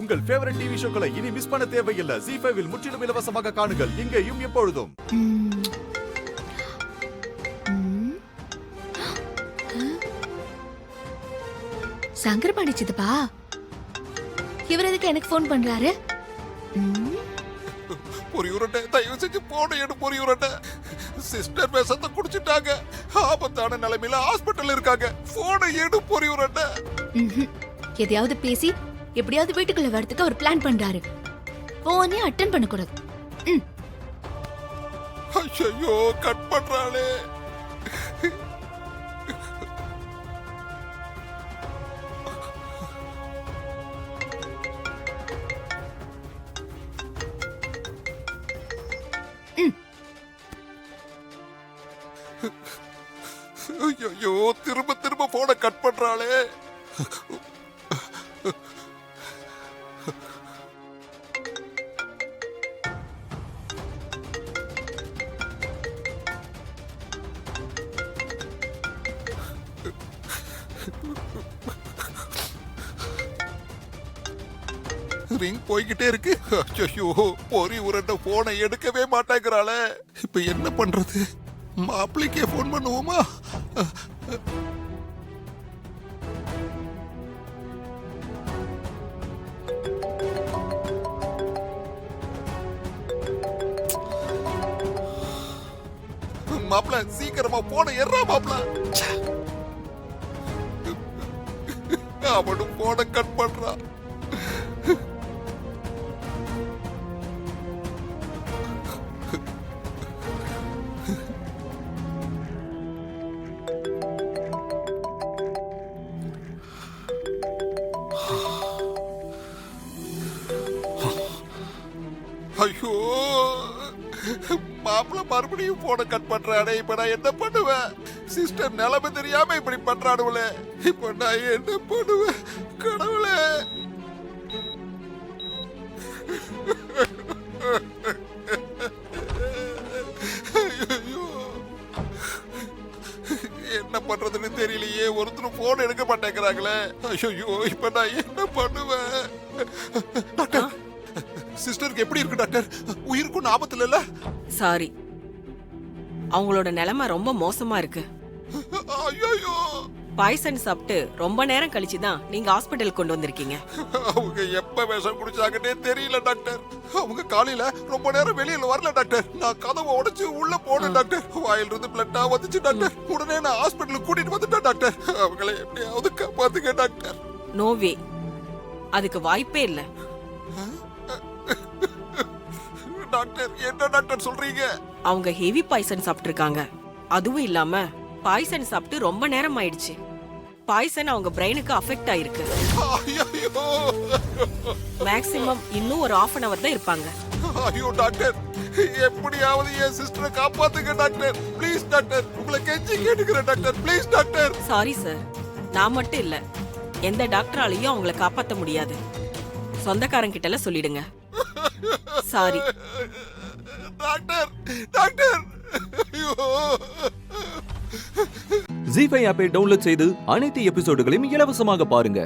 உங்கள் favourite TV ஷோக்களை இனி miss பண்ண தேவையில்லை. ZEE5 இல் முற்றிலும் இலவசமாக காணுங்கள், இங்கேயும் எப்பொழுதும். சங்கரபாணி சித்தப்பா, இவர் எதுக்கு எனக்கு போன் பண்றாரு? பொரியுரட்டை, தயவு செஞ்சு போன எடு பொரியுரட்டை. சிஸ்டர் விஷத்தை குடிச்சிட்டாங்க, ஆபத்தான நிலைமையில ஹாஸ்பிட்டல் இருக்காங்க. போனை எடு பொரியுரட்டை. எதையாவது பேசி எப்படியாவது வீட்டுக்குள்ள வரதுக்கு அவர் பிளான் பண்றாரு. போனே அட்டென்ட் பண்ண கூடாது. ஐயோ, கட் பண்றாளே. ஐயோ, திரும்ப திரும்ப போன கட் பண்றாளே. ரிங் போய்கிட்டே இருக்கு. ஐயோ, பொறி உருண்ட போனை எடுக்கவே மாட்டேங்கிறாளே. இப்ப என்ன பண்றது? மாப்பிளைக்கே போன் பண்ணுவோமா? மாப்பிள, சீக்கிரமா போன எறா மாப்பிள. அவனும் போன கட் பண்றான். ஐயோ, மாப்பிள்ள மறுபடியும் போன கட் பண்றானே. இப்ப நான் என்ன பண்ணுவேன்? சிஸ்டர் நிலைமை தெரியாம இப்படி பண்றானுங்களே. இப்ப நான் என்ன பண்ணுவேன்? கடவுளே. ஐயோ, என்ன பண்றதுன்னு தெரியலையே. ஒருத்தரும் போன் எடுக்க மாட்டேங்கிறாங்களே. ஐயோ, இப்ப நான் என்ன பண்ணுவேன்? டாக்டர், சிஸ்டருக்கு எப்படி இருக்கு டாக்டர்? உயிருக்கும் ஆபத்து இல்ல? சாரி, அவங்களோட நிலைமை ரொம்ப மோசமா இருக்கு. ஐயோ, பாய்சன் சாப்பிட்டு ரொம்ப நேரம் கழிச்சு தான் நீங்க ஹாஸ்பிட்டல் கொண்டு வந்திருக்கீங்க. அவங்க எப்ப விஷம் குடிச்சாங்கன்னே தெரியல டாக்டர். அவங்க காலையில ரொம்ப நேரம் வெளியில வரல டாக்டர். நான் கதவை உடைச்சு உள்ள போனேன் டாக்டர். வாயில இருந்து பிளட்டா வந்துச்சு டாக்டர். உடனே நான் ஹாஸ்பிட்டலுக்கு கூட்டிட்டு வந்துட்டேன் டாக்டர். அவங்களை எப்படியாவது காப்பாத்துங்க டாக்டர். நோவே, அதுக்கு வாய்ப்பே இல்ல. டாக்டர், என்ன டாக்டர் சொல்றீங்க? அவங்க ஹெவி பாய்சன் சாப்பிட்டிருக்காங்க. அதுவும் இல்லாம பாய்சன் சாப்பிட்டு ரொம்ப நேரம் ஆயிடுச்சு. பாய்சன் அவங்க பிரெயினுக்கு அஃபெக்ட் ஆயிருக்கு. மேக்ஸிமம் இன்னும் ஒரு half an hour தான் இருப்பாங்க. ஐயோ டாக்டர், எப்படியாவது என் சிஸ்டரை காப்பாத்துங்க டாக்டர். ப்ளீஸ் டாக்டர், உங்களை கெஞ்சி கேட்டுக்கிறேன் doctor. Please doctor. Sorry sir, நான் மட்டும் இல்ல, எந்த டாக்டராலையும் அவங்கள காப்பாத்த முடியாது. சொந்தக்காரங்க கிட்ட எல்லாம் சொல்லிடுங்க. Sorry doctor. டாக்டர், ZEE5 ஆப்பை டவுன்லோட் செய்து அனைத்து எபிசோடுகளையும் இலவசமாக பாருங்க.